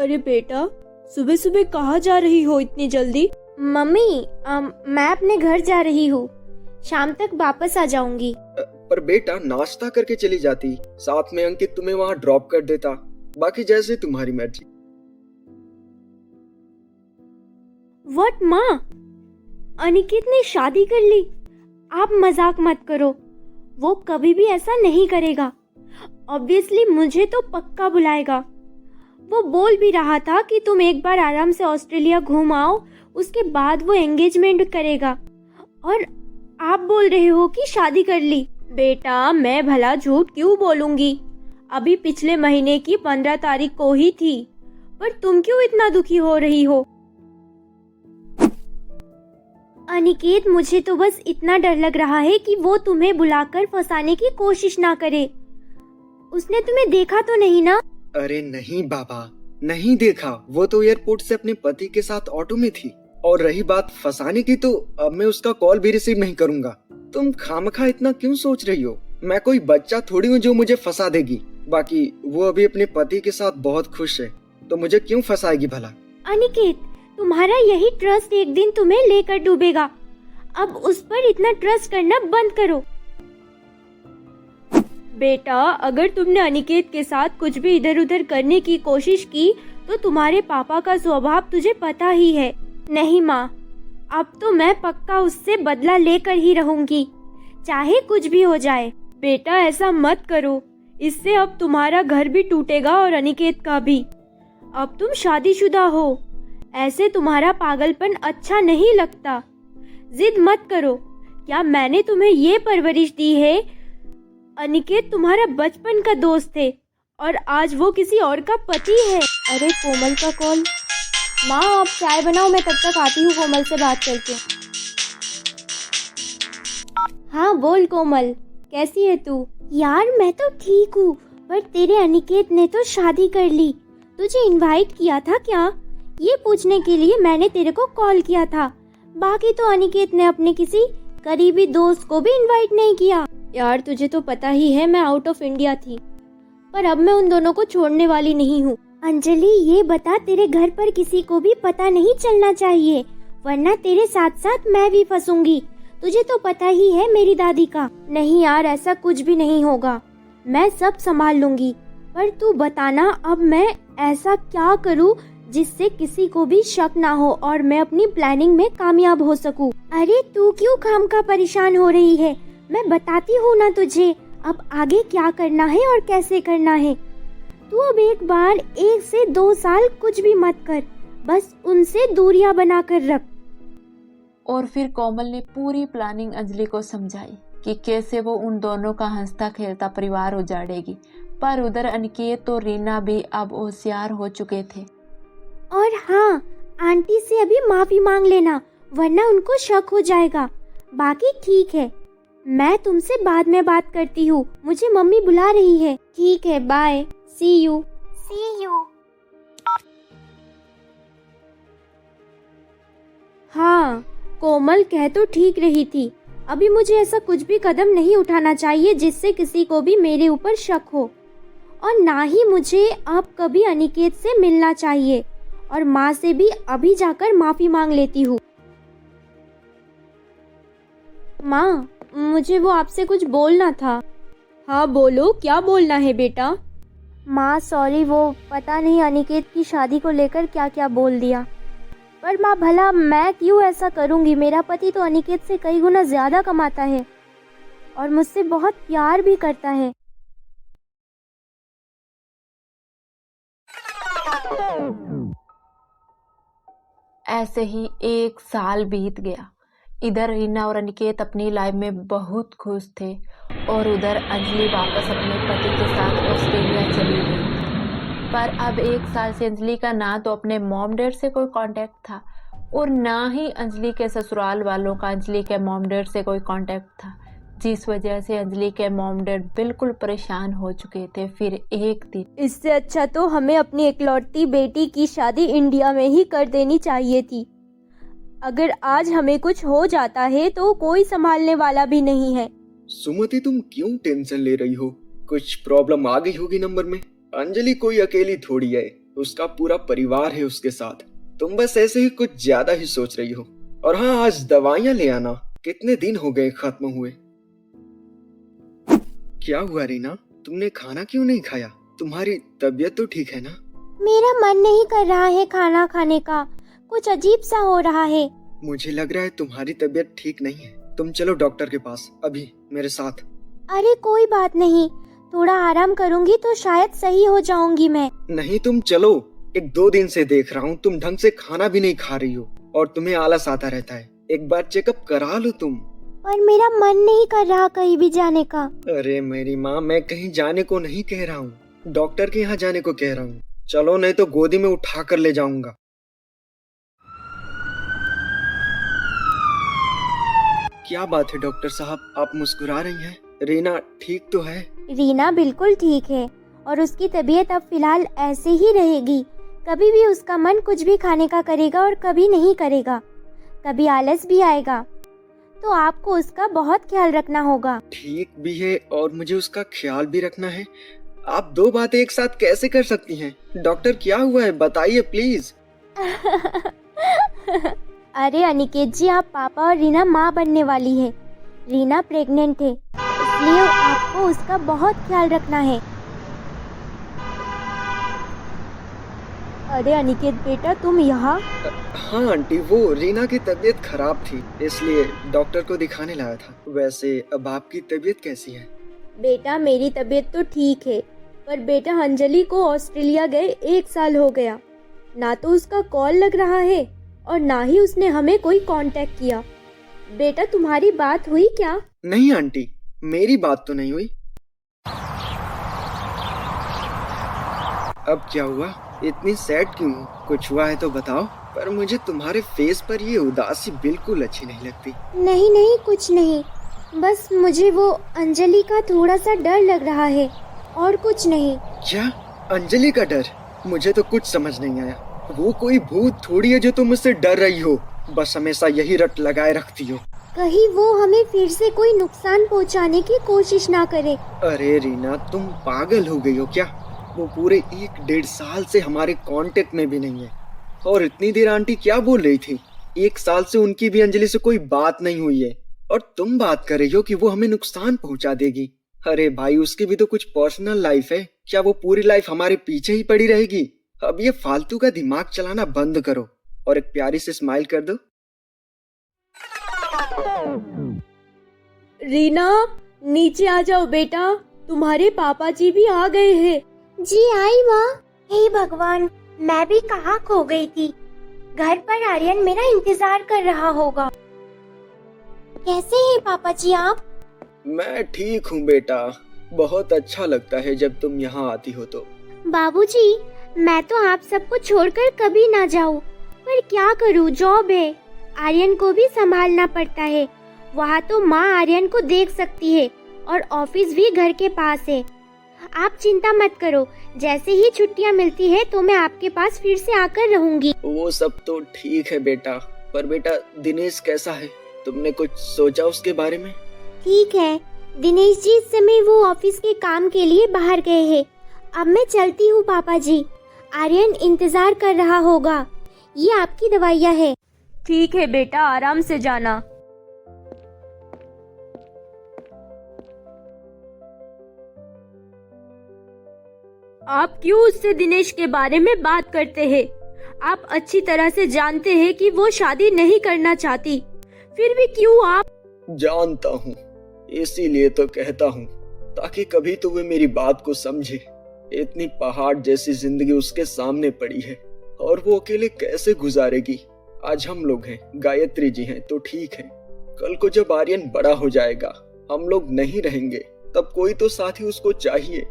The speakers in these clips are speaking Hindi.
अरे बेटा, सुबह सुबह कहाँ जा रही हो इतनी जल्दी? मम्मी, मैं अपने घर जा रही हूँ। शाम तक वापस आ जाऊंगी। पर बेटा नाश्ता करके चली जाती, साथ में अंकित तुम्हें वहाँ ड्रॉप कर देता। बाकी जैसे तुम्हारी मर्जी। व्हाट माँ, अनिकेत ने शादी कर ली? आप मजाक मत करो, वो कभी भी ऐसा नहीं करेगा। ऑब्वियसली मुझे तो पक्का बुलाएगा। वो बोल भी रहा था कि तुम एक बार आराम से ऑस्ट्रेलिया घूम आओ, उसके बाद वो एंगेजमेंट करेगा, और आप बोल रहे हो कि शादी कर ली। बेटा, मैं भला झूठ क्यों बोलूंगी? अभी पिछले महीने की 15 तारीख को ही थी। पर तुम क्यों इतना दुखी हो रही हो? अनिकेत, मुझे तो बस इतना डर लग रहा है कि वो तुम्हें बुलाकर फंसाने की कोशिश ना करे। उसने तुम्हें देखा तो नहीं ना? अरे नहीं बाबा, नहीं देखा। वो तो एयरपोर्ट से अपने पति के साथ ऑटो में थी। और रही बात फंसाने की, तो अब मैं उसका कॉल भी रिसीव नहीं करूंगा। तुम खामखा इतना क्यों सोच रही हो? मैं कोई बच्चा थोड़ी हूँ जो मुझे फंसा देगी। बाकी वो अभी अपने पति के साथ बहुत खुश है, तो मुझे क्यों फंसाएगी भला? अनिकेत, तुम्हारा यही ट्रस्ट एक दिन तुम्हें लेकर डूबेगा। अब उस पर इतना ट्रस्ट करना बंद करो। बेटा, अगर तुमने अनिकेत के साथ कुछ भी इधर उधर करने की कोशिश की तो तुम्हारे पापा का स्वभाव तुझे पता ही है। नहीं माँ, अब तो मैं पक्का उससे बदला लेकर ही रहूंगी, चाहे कुछ भी हो जाए। बेटा, ऐसा मत करो, इससे अब तुम्हारा घर भी टूटेगा और अनिकेत का भी। अब तुम शादीशुदा हो, ऐसे तुम्हारा पागलपन अच्छा नहीं लगता। जिद मत करो। क्या मैंने तुम्हें ये परवरिश दी है? अनिकेत तुम्हारा बचपन का दोस्त है और आज वो किसी और का पति है। अरे कोमल का कॉल। माँ, आप चाय बनाओ, मैं तब तक आती हूँ कोमल से बात करके। हाँ बोल कोमल, कैसी है तू? यार मैं तो ठीक हूँ, पर तेरे अनिकेत ने तो शादी कर ली। तुझे इनवाइट किया था क्या, ये पूछने के लिए मैंने तेरे को कॉल किया था। बाकी तो अनिकेत ने अपने किसी करीबी दोस्त को भी इनवाइट नहीं किया। यार, तुझे तो पता ही है मैं आउट ऑफ इंडिया थी, पर अब मैं उन दोनों को छोड़ने वाली नहीं हूँ। अंजलि, ये बता, तेरे घर पर किसी को भी पता नहीं चलना चाहिए, वरना तेरे साथ साथ मैं भी फंसूंगी। तुझे तो पता ही है मेरी दादी का। नहीं यार, ऐसा कुछ भी नहीं होगा, मैं सब संभाल लूंगी। पर तू बताना, अब मैं ऐसा क्या करूँ जिससे किसी को भी शक ना हो और मैं अपनी प्लानिंग में कामयाब हो सकूं। अरे तू क्यों खामखा परेशान हो रही है? मैं बताती हूँ ना तुझे, अब आगे क्या करना है और कैसे करना है। तू अब एक बार 1 से 2 साल कुछ भी मत कर, बस उनसे दूरियां बना कर रख। और फिर कोमल ने पूरी प्लानिंग अंजलि को समझाई कि कैसे वो उन दोनों का हंसता खेलता परिवार उजाड़ेगी। पर उधर अनिकेत और रीना भी अब होशियार हो चुके थे। और हाँ, आंटी से अभी माफी मांग लेना, वरना उनको शक हो जाएगा। बाकी ठीक है, मैं तुमसे बाद में बात करती हूँ, मुझे मम्मी बुला रही है। ठीक है, बाय, सी यू। हाँ, कोमल कह तो ठीक रही थी। अभी मुझे ऐसा कुछ भी कदम नहीं उठाना चाहिए जिससे किसी को भी मेरे ऊपर शक हो, और ना ही मुझे अब कभी अनिकेत से मिलना चाहिए। और माँ से भी अभी जाकर माफी मांग लेती हूँ। माँ, मुझे वो आपसे कुछ बोलना था। हाँ बोलो, क्या बोलना है बेटा? माँ सॉरी, वो पता नहीं अनिकेत की शादी को लेकर क्या क्या बोल दिया। पर माँ, भला मैं क्यों ऐसा करूँगी? मेरा पति तो अनिकेत से कई गुना ज्यादा कमाता है और मुझसे बहुत प्यार भी करता है। ऐसे ही 1 साल बीत गया। इधर रीना और अनिकेत अपनी लाइफ में बहुत खुश थे और उधर अंजलि वापस अपने पति के साथ ऑस्ट्रेलिया चली गई। पर अब 1 साल से अंजलि का ना तो अपने मॉम डैड से कोई कांटेक्ट था और ना ही अंजलि के ससुराल वालों का अंजलि के मॉम डैड से कोई कांटेक्ट था, जिस वजह से अंजलि के मॉम डैड बिल्कुल परेशान हो चुके थे। फिर एक दिन, इससे अच्छा तो हमें अपनी इकलौती बेटी की शादी इंडिया में ही कर देनी चाहिए थी। अगर आज हमें कुछ हो जाता है तो कोई संभालने वाला भी नहीं है। सुमति, तुम क्यों टेंशन ले रही हो? कुछ प्रॉब्लम आ गई होगी नंबर में। अंजलि कोई अकेली थोड़ी है, उसका पूरा परिवार है उसके साथ। तुम बस ऐसे ही कुछ ज्यादा ही सोच रही हो। और हाँ, आज दवाइयां ले आना, कितने दिन हो गए खत्म हुए। क्या हुआ रीना, तुमने खाना क्यों नहीं खाया? तुम्हारी तबीयत तो ठीक है ना? मेरा मन नहीं कर रहा है खाना खाने का, कुछ अजीब सा हो रहा है। मुझे लग रहा है तुम्हारी तबीयत ठीक नहीं है। तुम चलो डॉक्टर के पास अभी मेरे साथ। अरे कोई बात नहीं, थोड़ा आराम करूंगी तो शायद सही हो जाऊंगी मैं। नहीं, तुम चलो। 1-2 दिन से देख रहा हूँ तुम ढंग से खाना भी नहीं खा रही हो और तुम्हें आलस आता रहता है। एक बार चेकअप करा लो तुम। पर मेरा मन नहीं कर रहा कहीं भी जाने का। अरे मेरी माँ, मैं कहीं जाने को नहीं कह रहा हूँ, डॉक्टर के यहाँ जाने को कह रहा हूँ। चलो, नहीं तो गोदी में उठा कर ले जाऊंगा। क्या बात है डॉक्टर साहब, आप मुस्कुरा रही हैं? रीना ठीक तो है? रीना बिल्कुल ठीक है और उसकी तबीयत अब फिलहाल ऐसे ही रहेगी। कभी भी उसका मन कुछ भी खाने का करेगा और कभी नहीं करेगा, कभी आलस भी आएगा, तो आपको उसका बहुत ख्याल रखना होगा। ठीक भी है और मुझे उसका ख्याल भी रखना है। आप 2 बातें एक साथ कैसे कर सकती हैं? डॉक्टर क्या हुआ है, बताइए प्लीज। अरे अनिकेत जी, आप पापा और रीना माँ बनने वाली है। रीना प्रेग्नेंट है, इसलिए आपको उसका बहुत ख्याल रखना है। अरे अनिकेत बेटा, तुम यहाँ? हाँ आंटी, वो रीना की तबीयत खराब थी, इसलिए डॉक्टर को दिखाने लाया था। वैसे अब आपकी तबीयत कैसी है? बेटा मेरी तबीयत तो ठीक है, पर बेटा अंजलि को ऑस्ट्रेलिया गए 1 साल हो गया। ना तो उसका कॉल लग रहा है और ना ही उसने हमें कोई कांटेक्ट किया। बेटा तुम्हारी बात हुई क्या? नहीं आंटी, मेरी बात तो नहीं हुई। अब क्या हुआ, इतनी सैड क्यों हो? कुछ हुआ है तो बताओ। पर मुझे तुम्हारे फेस पर ये उदासी बिल्कुल अच्छी नहीं लगती। नहीं नहीं, कुछ नहीं, बस मुझे वो अंजलि का थोड़ा सा डर लग रहा है और कुछ नहीं। क्या अंजलि का डर? मुझे तो कुछ समझ नहीं आया। वो कोई भूत थोड़ी है जो तुम मुझसे डर रही हो। बस हमेशा यही रट लगाए रखती हो। कहीं वो हमें फिर से कोई नुकसान पहुंचाने की कोशिश ना करे। अरे रीना, तुम पागल हो गई हो क्या? वो पूरे 1-1.5 साल से हमारे कांटेक्ट में भी नहीं है। और इतनी देर आंटी क्या बोल रही थी? 1 साल से उनकी भी अंजलि से कोई बात नहीं हुई है और तुम बात कर रही हो कि वो हमें नुकसान पहुंचा देगी। अरे भाई, उसकी भी तो कुछ पर्सनल लाइफ है। क्या वो पूरी लाइफ हमारे पीछे ही पड़ी रहेगी? अब ये फालतू का दिमाग चलाना बंद करो और एक प्यारी सी स्माइल कर दो। रीना नीचे आ जाओ बेटा, तुम्हारे पापा जी भी आ गए हैं। जी आई माँ। हे भगवान, मैं भी कहाँ खो गई थी। घर पर आर्यन मेरा इंतजार कर रहा होगा। कैसे हैं पापा जी आप? मैं ठीक हूँ बेटा, बहुत अच्छा लगता है जब तुम यहाँ आती हो तो। बाबूजी, मैं तो आप सबको छोड़कर कभी ना जाऊँ, पर क्या करूँ, जॉब है, आर्यन को भी संभालना पड़ता है। वहाँ तो माँ आर्यन को देख सकती है और ऑफिस भी घर के पास है। आप चिंता मत करो, जैसे ही छुट्टियाँ मिलती है तो मैं आपके पास फिर से आकर रहूंगी। वो सब तो ठीक है बेटा, पर बेटा दिनेश कैसा है? तुमने कुछ सोचा उसके बारे में? ठीक है, दिनेश जी इस समय वो ऑफिस के काम के लिए बाहर गए हैं। अब मैं चलती हूँ पापा जी, आर्यन इंतजार कर रहा होगा। ये आपकी दवाइयाँ है। ठीक है बेटा, आराम से जाना। आप क्यों उससे दिनेश के बारे में बात करते हैं? आप अच्छी तरह से जानते हैं कि वो शादी नहीं करना चाहती, फिर भी क्यों आप? जानता हूँ, इसीलिए तो कहता हूँ, ताकि कभी तो वे मेरी बात को समझे। इतनी पहाड़ जैसी जिंदगी उसके सामने पड़ी है और वो अकेले कैसे गुजारेगी? आज हम लोग हैं, गायत्री जी हैं तो ठीक है। कल को जब आर्यन बड़ा हो जाएगा, हम लोग नहीं रहेंगे, तब कोई तो साथी उसको चाहिए।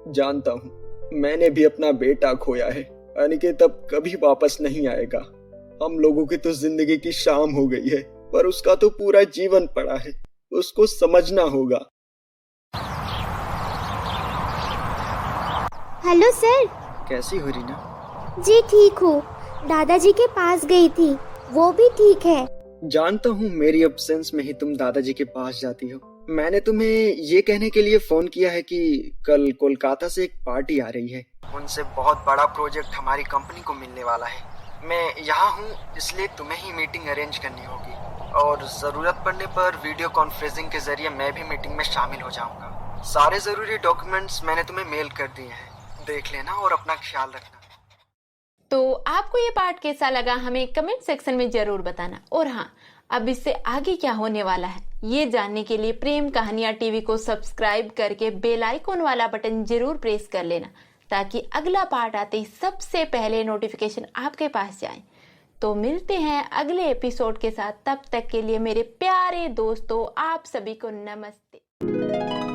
जानता हूँ, मैंने भी अपना बेटा खोया है, अनिकेत अब कभी वापस नहीं आएगा। हम लोगों की तो जिंदगी की शाम हो गई है, पर उसका तो पूरा जीवन पड़ा है, उसको समझना होगा। Hello sir. कैसी हो रीना? जी ठीक हूँ, दादाजी के पास गई थी, वो भी ठीक है। जानता हूँ मेरी अब्सेंस में ही तुम दादाजी के पास जाती हो, मैंने तुम्हें ये कहने के लिए फोन किया है कि कल कोलकाता से एक पार्टी आ रही है। उनसे बहुत बड़ा प्रोजेक्ट हमारी कंपनी को मिलने वाला है। मैं यहाँ हूँ, इसलिए तुम्हें ही मीटिंग अरेंज करनी होगी और जरूरत पड़ने पर वीडियो कॉन्फ्रेंसिंग के जरिए मैं भी मीटिंग में शामिल हो जाऊंगा। सारे जरूरी डॉक्यूमेंट्स मैंने तुम्हें मेल कर दिए हैं, देख लेना और अपना ख्याल रखना। तो आपको ये पार्ट कैसा लगा हमें कमेंट सेक्शन में जरूर बताना। और हाँ, अब इससे आगे क्या होने वाला है ये जानने के लिए प्रेम कहानियां टीवी को सब्सक्राइब करके बेल आइकॉन वाला बटन जरूर प्रेस कर लेना, ताकि अगला पार्ट आते ही सबसे पहले नोटिफिकेशन आपके पास जाए। तो मिलते हैं अगले एपिसोड के साथ, तब तक के लिए मेरे प्यारे दोस्तों आप सभी को नमस्ते।